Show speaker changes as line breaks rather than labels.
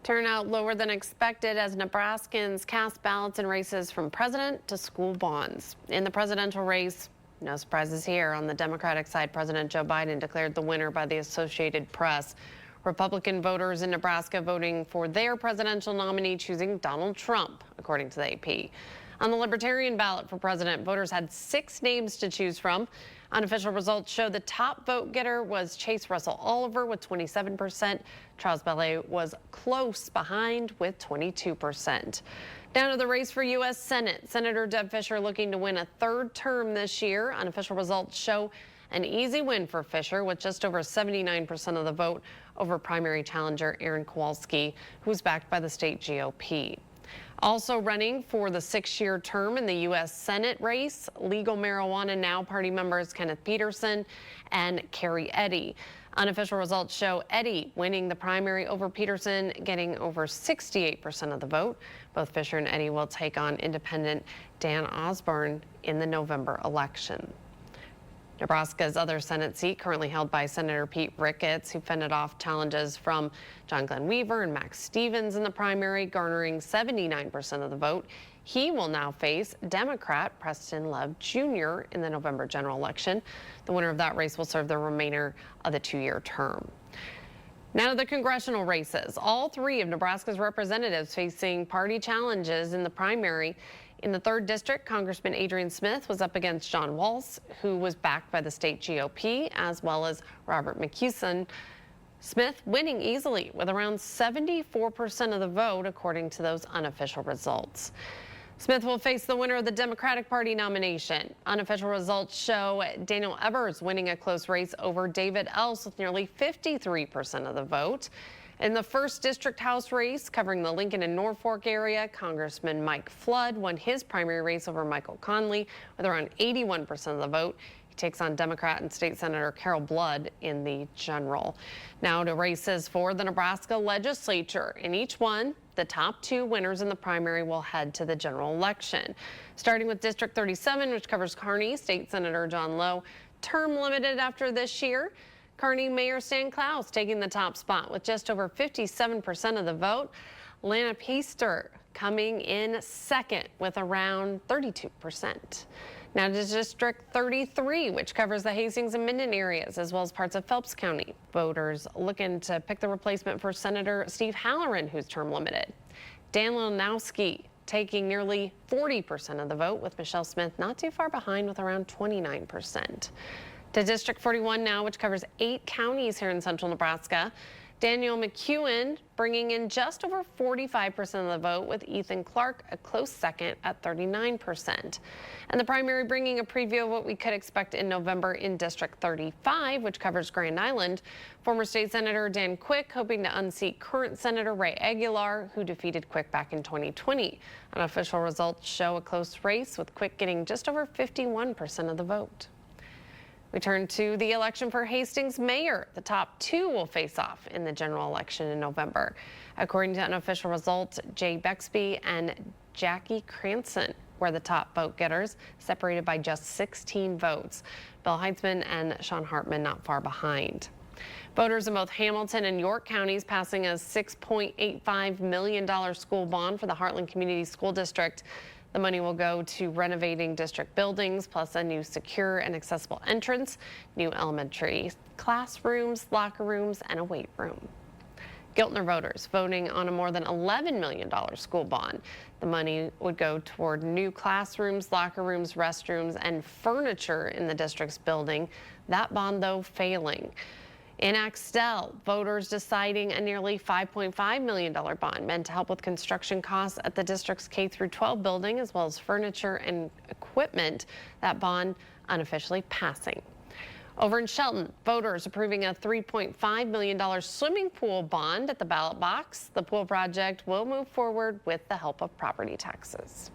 Turnout lower than expected as Nebraskans cast ballots in races from president to school bonds. In the presidential race, no surprises here. On the Democratic side, President Joe Biden declared the winner by the Associated Press. Republican voters in Nebraska voting for their presidential nominee choosing Donald Trump, according to the AP. On the Libertarian ballot for president, voters had 6 names to choose from. Unofficial results show the top vote getter was Chase Russell Oliver with 27%. Charles Ballet was close behind with 22%. Down to the race for U.S. Senate. Senator Deb Fischer looking to win a 3rd term this year. Unofficial results show an easy win for Fischer with just over 79% of the vote over primary challenger Aaron Kowalski, who was backed by the state GOP. Also running for the 6-year term in the U.S. Senate race, Legal Marijuana Now party members Kenneth Peterson and Carrie Eddy. Unofficial results show Eddy winning the primary over Peterson, getting over 68% of the vote. Both Fischer and Eddy will take on independent Dan Osborne in the November election. Nebraska's other Senate seat currently held by Senator Pete Ricketts, who fended off challenges from John Glenn Weaver and Max Stevens in the primary, garnering 79% of the vote. He will now face Democrat Preston Love Jr. in the November general election. The winner of that race will serve the remainder of the 2-year term. Now to the congressional races. All 3 of Nebraska's representatives facing party challenges in the primary. In the 3rd district, Congressman Adrian Smith was up against John Walz, who was backed by the state GOP, as well as Robert McCuson. Smith winning easily with around 74% of the vote, according to those unofficial results. Smith will face the winner of the Democratic Party nomination. Unofficial results show Daniel Evers winning a close race over David Else with nearly 53% of the vote. In the 1st District House race covering the Lincoln and Norfolk area, Congressman Mike Flood won his primary race over Michael Conley with around 81% of the vote. He takes on Democrat and State Senator Carol Blood in the general. Now to races for the Nebraska legislature. In each one, the top 2 winners in the primary will head to the general election. Starting with District 37, which covers Kearney, State Senator John Lowe, term limited after this year. Kearney Mayor Stan Klaus taking the top spot with just over 57% of the vote. Lana Peister coming in 2nd with around 32%. Now to District 33, which covers the Hastings and Minden areas, as well as parts of Phelps County. Voters looking to pick the replacement for Senator Steve Halloran, who's term limited. Dan Leonowski taking nearly 40% of the vote, with Michelle Smith not too far behind with around 29%. To District 41 now, which covers 8 counties here in central Nebraska. Daniel McEwen bringing in just over 45% of the vote, with Ethan Clark a close 2nd at 39%. And the primary bringing a preview of what we could expect in November in District 35, which covers Grand Island. Former State Senator Dan Quick hoping to unseat current Senator Ray Aguilar, who defeated Quick back in 2020. Unofficial results show a close race, with Quick getting just over 51% of the vote. We turn to the election for Hastings mayor. The top 2 will face off in the general election in November. According to unofficial results, Jay Bexby and Jackie Cranston were the top vote getters, separated by just 16 votes. Bill Heitzman and Sean Hartman not far behind. Voters in both Hamilton and York counties passing a $6.85 million school bond for the Heartland Community School District. The money will go to renovating district buildings, plus a new secure and accessible entrance, new elementary classrooms, locker rooms, and a weight room. Giltner voters voting on a more than $11 million school bond. The money would go toward new classrooms, locker rooms, restrooms, and furniture in the district's building. That bond, though, failing. In Axtell, voters deciding a nearly $5.5 million bond meant to help with construction costs at the district's K-12 building, as well as furniture and equipment. That bond unofficially passing. Over in Shelton, voters approving a $3.5 million swimming pool bond at the ballot box. The pool project will move forward with the help of property taxes.